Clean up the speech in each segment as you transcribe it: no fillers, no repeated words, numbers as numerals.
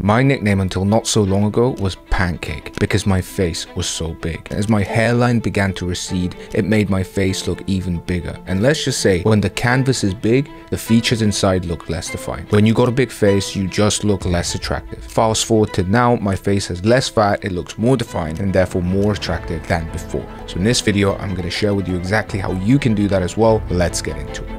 My nickname until not so long ago was Pancake because my face was so big. As my hairline began to recede, it made my face look even bigger. And let's just say, when the canvas is big, the features inside look less defined. When you got a big face, you just look less attractive. Fast forward to now, my face has less fat, it looks more defined and therefore more attractive than before. So in this video, I'm going to share with you exactly how you can do that as well. Let's get into it.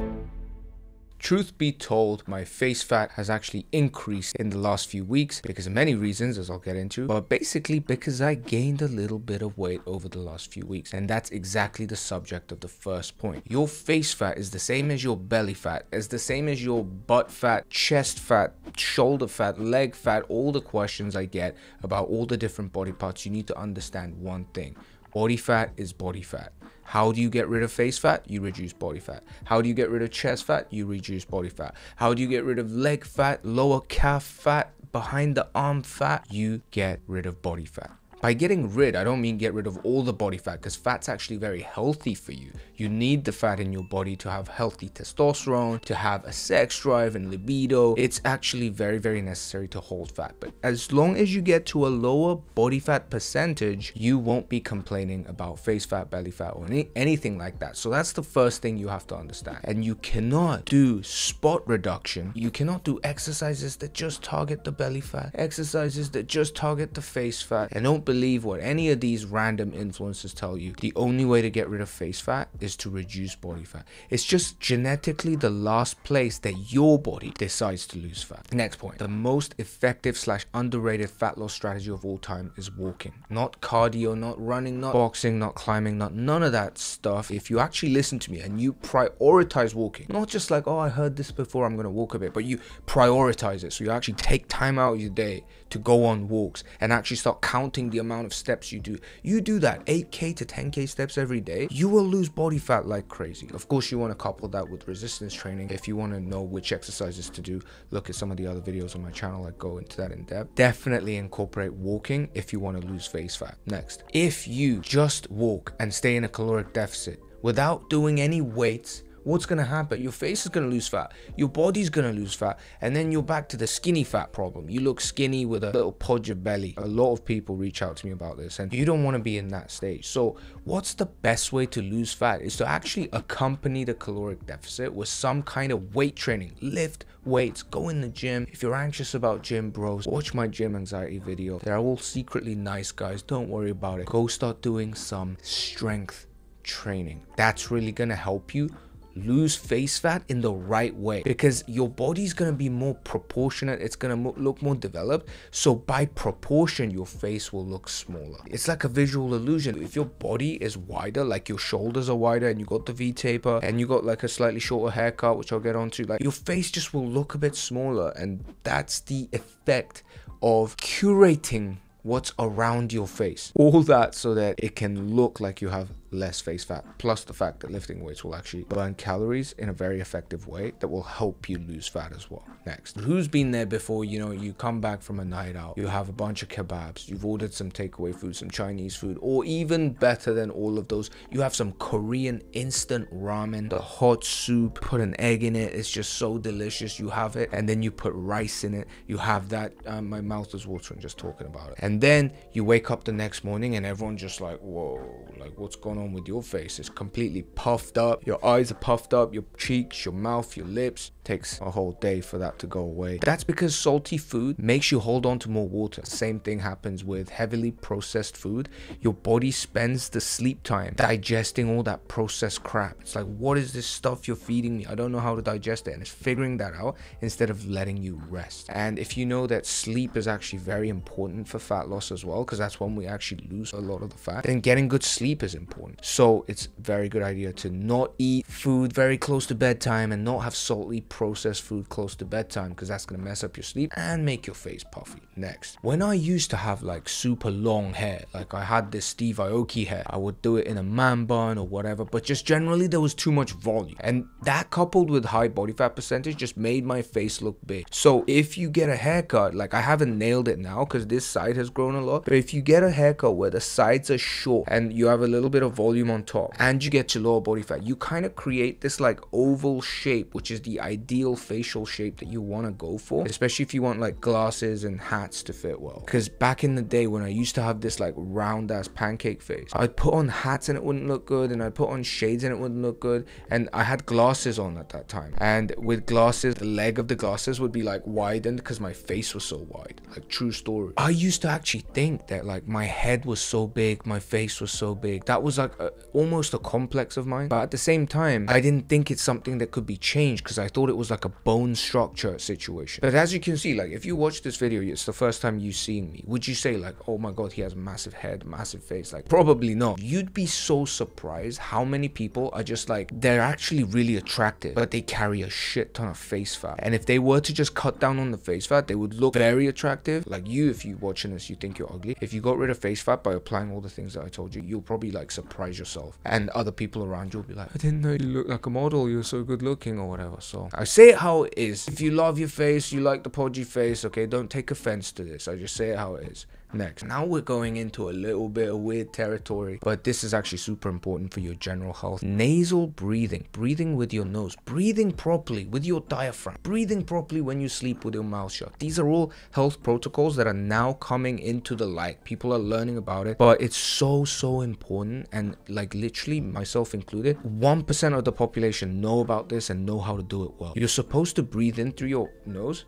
Truth be told, my face fat has actually increased in the last few weeks because of many reasons, as I'll get into, but basically because I gained a little bit of weight over the last few weeks. And that's exactly the subject of the first point. Your face fat is the same as your belly fat, is the same as your butt fat, chest fat, shoulder fat, leg fat. All the questions I get about all the different body parts, you need to understand one thing. Body fat is body fat. How do you get rid of face fat? You reduce body fat. How do you get rid of chest fat? You reduce body fat. How do you get rid of leg fat, lower calf fat, behind the arm fat? You get rid of body fat. By getting rid, I don't mean get rid of all the body fat, because fat's actually very healthy for you. You need the fat in your body to have healthy testosterone, to have a sex drive and libido. It's actually very, very necessary to hold fat. But as long as you get to a lower body fat percentage, you won't be complaining about face fat, belly fat, or anything like that. So that's the first thing you have to understand. And you cannot do spot reduction. You cannot do exercises that just target the belly fat, exercises that just target the face fat, and don't believe what any of these random influencers tell you. The only way to get rid of face fat is to reduce body fat. It's just genetically the last place that your body decides to lose fat. Next point, the most effective / underrated fat loss strategy of all time is walking. Not cardio, not running, not boxing, not climbing, not none of that stuff. If you actually listen to me and you prioritize walking, not just like, oh, I heard this before, I'm gonna walk a bit, but you prioritize it. So you actually take time out of your day to go on walks and actually start counting the amount of steps you do. You do that 8k to 10k steps every day, you will lose body fat like crazy. Of course, you want to couple that with resistance training. If you want to know which exercises to do, look at some of the other videos on my channel. I go into that in depth. Definitely incorporate walking if you want to lose face fat. Next, if you just walk and stay in a caloric deficit without doing any weights, what's gonna happen? Your face is gonna lose fat, your body's gonna lose fat, and then you're back to the skinny fat problem. You look skinny with a little podge of belly. A lot of people reach out to me about this, and you don't want to be in that stage. So what's the best way to lose fat is to actually accompany the caloric deficit with some kind of weight training. Lift weights, go in the gym. If you're anxious about gym, bros, watch my gym anxiety video. They're all secretly nice guys, don't worry about it. Go start doing some strength training. That's really gonna help you lose face fat in the right way, because your body's gonna be more proportionate. It's gonna look more developed, so by proportion your face will look smaller. It's like a visual illusion. If your body is wider, like your shoulders are wider and you got the V-taper and you got like a slightly shorter haircut, which I'll get onto, like your face just will look a bit smaller. And that's the effect of curating what's around your face, all that so that it can look like you have less face fat, plus the fact that lifting weights will actually burn calories in a very effective way that will help you lose fat as well. Next, who's been there before? You know, you come back from a night out, you have a bunch of kebabs, you've ordered some takeaway food, some Chinese food, or even better than all of those, you have some Korean instant ramen, the hot soup, put an egg in it, it's just so delicious. You have it, and then you put rice in it, you have that. My mouth is watering just talking about it. And then you wake up the next morning and everyone's just like, whoa, like what's going on with your face? It's completely puffed up, your eyes are puffed up, your cheeks, your mouth, your lips. Takes a whole day for that to go away. That's because salty food makes you hold on to more water. Same thing happens with heavily processed food. Your body spends the sleep time digesting all that processed crap. It's like, what is this stuff you're feeding me? I don't know how to digest it. And it's figuring that out instead of letting you rest. And if you know that sleep is actually very important for fat loss as well, because that's when we actually lose a lot of the fat, then getting good sleep is important. So it's a very good idea to not eat food very close to bedtime and not have salty processed food close to bedtime, because that's going to mess up your sleep and make your face puffy. Next, when I used to have like super long hair, like I had this Steve Aoki hair, I would do it in a man bun or whatever, but just generally there was too much volume, and that coupled with high body fat percentage just made my face look big. So if you get a haircut, like I haven't nailed it now because this side has grown a lot, but if you get a haircut where the sides are short and you have a little bit of volume on top and you get to lower body fat, you kind of create this like oval shape, which is the ideal facial shape that you want to go for, especially if you want like glasses and hats to fit well. Because back in the day when I used to have this like round ass pancake face, I'd put on hats and it wouldn't look good, and I'd put on shades and it wouldn't look good, and I had glasses on at that time, and with glasses the leg of the glasses would be like widened because my face was so wide. Like, true story. I used to actually think that like my head was so big, my face was so big. That was like almost a complex of mine, but at the same time I didn't think it's something that could be changed because I thought it was like a bone structure situation. But as you can see, like if you watch this video, it's the first time you seeing me, would you say like, oh my god, he has a massive head, massive face? Like, probably not. You'd be so surprised how many people are just like, they're actually really attractive but they carry a shit ton of face fat, and if they were to just cut down on the face fat, they would look very attractive. Like, you, if you watching this, you think you're ugly, if you got rid of face fat by applying all the things that I told you, you'll probably like surprise yourself, and other people around you will be like, I didn't know you look like a model, you're so good looking or whatever. So I say it how it is. If you love your face, you like the podgy face, okay, don't take offense to this. I just say it how it is. Next, now we're going into a little bit of weird territory, but this is actually super important for your general health. Nasal breathing, breathing with your nose, breathing properly with your diaphragm, breathing properly when you sleep with your mouth shut. These are all health protocols that are now coming into the light. People are learning about it, but it's so important, and like literally myself included, 1% of the population know about this and know how to do it well. You're supposed to breathe in through your nose,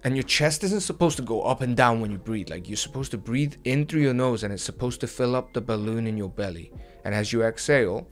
and your chest isn't supposed to go up and down when you breathe. Like, you're supposed to breathe in through your nose and it's supposed to fill up the balloon in your belly, and as you exhale,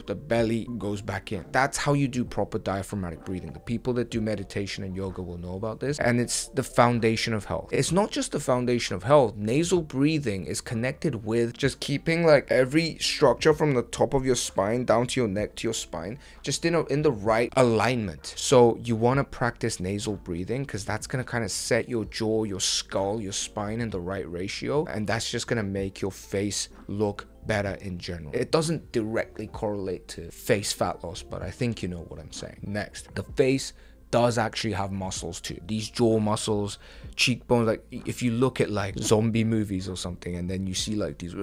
the belly goes back in. That's how you do proper diaphragmatic breathing. The people that do meditation and yoga will know about this, and it's the foundation of health. It's not just the foundation of health. Nasal breathing is connected with just keeping like every structure from the top of your spine down to your neck to your spine just in the right alignment. So you want to practice nasal breathing because that's going to kind of set your jaw, your skull, your spine in the right ratio, and that's just going to make your face look better in general. It doesn't directly correlate to face fat loss, but I think you know what I'm saying. Next, the face does actually have muscles too. These jaw muscles, cheekbones, like if you look at like zombie movies or something and then you see like these,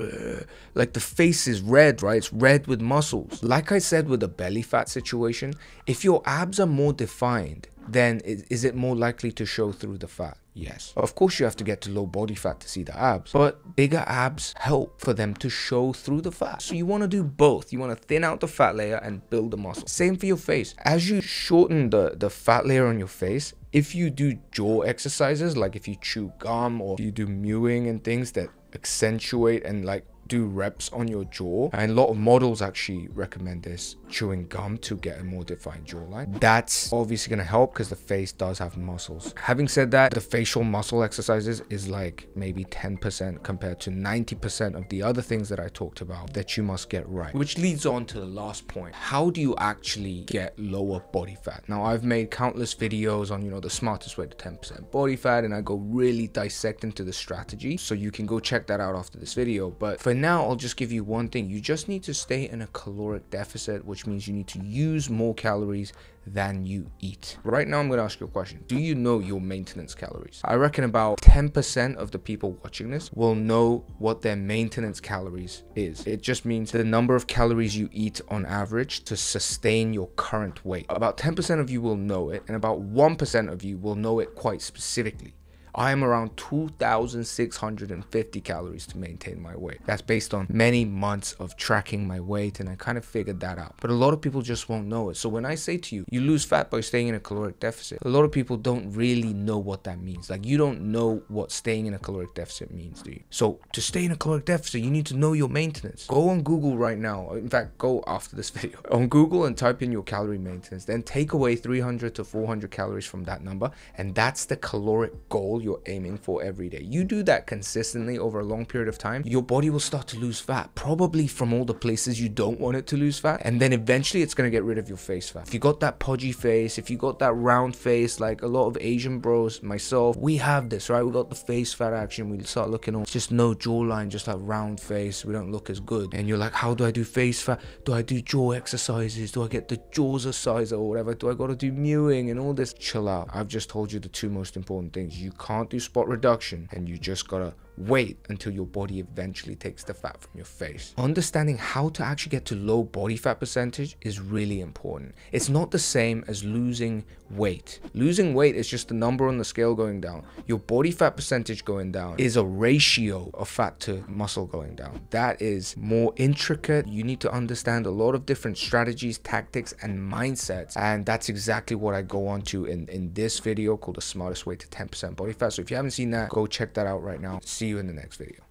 like the face is red, right? It's red with muscles. Like I said with the belly fat situation, if your abs are more defined, then is it more likely to show through the fat? Yes. Of course you have to get to low body fat to see the abs, but bigger abs help for them to show through the fat. So you want to do both. You want to thin out the fat layer and build the muscle. Same for your face. As you shorten the fat layer on your face, if you do jaw exercises, like if you chew gum or if you do mewing and things that accentuate and like do reps on your jaw, and a lot of models actually recommend this, chewing gum to get a more defined jawline. That's obviously going to help because the face does have muscles. Having said that, the facial muscle exercises is like maybe 10% compared to 90% of the other things that I talked about that you must get right, which leads on to the last point. How do you actually get lower body fat? Now, I've made countless videos on, you know, the smartest way to 10% body fat, and I go really dissect into the strategy, so you can go check that out after this video. But for now, I'll just give you one thing. You just need to stay in a caloric deficit, which means you need to use more calories than you eat. Right now, I'm going to ask you a question. Do you know your maintenance calories? I reckon about 10% of the people watching this will know what their maintenance calories is. It just means the number of calories you eat on average to sustain your current weight. About 10% of you will know it, and about 1% of you will know it quite specifically. I am around 2,650 calories to maintain my weight. That's based on many months of tracking my weight, and I kind of figured that out. But a lot of people just won't know it. So when I say to you, you lose fat by staying in a caloric deficit, a lot of people don't really know what that means. Like, you don't know what staying in a caloric deficit means, do you? So to stay in a caloric deficit, you need to know your maintenance. Go on Google right now. In fact, go after this video. On Google and type in your calorie maintenance, then take away 300 to 400 calories from that number, and that's the caloric goal you're aiming for every day. You do that consistently over a long period of time, your body will start to lose fat, probably from all the places you don't want it to lose fat, and then eventually it's going to get rid of your face fat. If you got that podgy face, if you got that round face, like a lot of Asian bros, myself, we have this, right? We got the face fat action. We start looking all just no jawline, just like round face. We don't look as good, and you're like, how do I do face fat? Do I do jaw exercises? Do I get the jaws a size or whatever? Do I got to do mewing and all this? Chill out. I've just told you the two most important things. You can't do spot reduction, and you just gotta wait until your body eventually takes the fat from your face. Understanding how to actually get to low body fat percentage is really important. It's not the same as losing weight. Losing weight is just the number on the scale going down. Your body fat percentage going down is a ratio of fat to muscle going down. That is more intricate. You need to understand a lot of different strategies, tactics, and mindsets, and that's exactly what I go on to in this video called the smartest way to 10% body fat. So if you haven't seen that, go check that out right now. See you in the next video.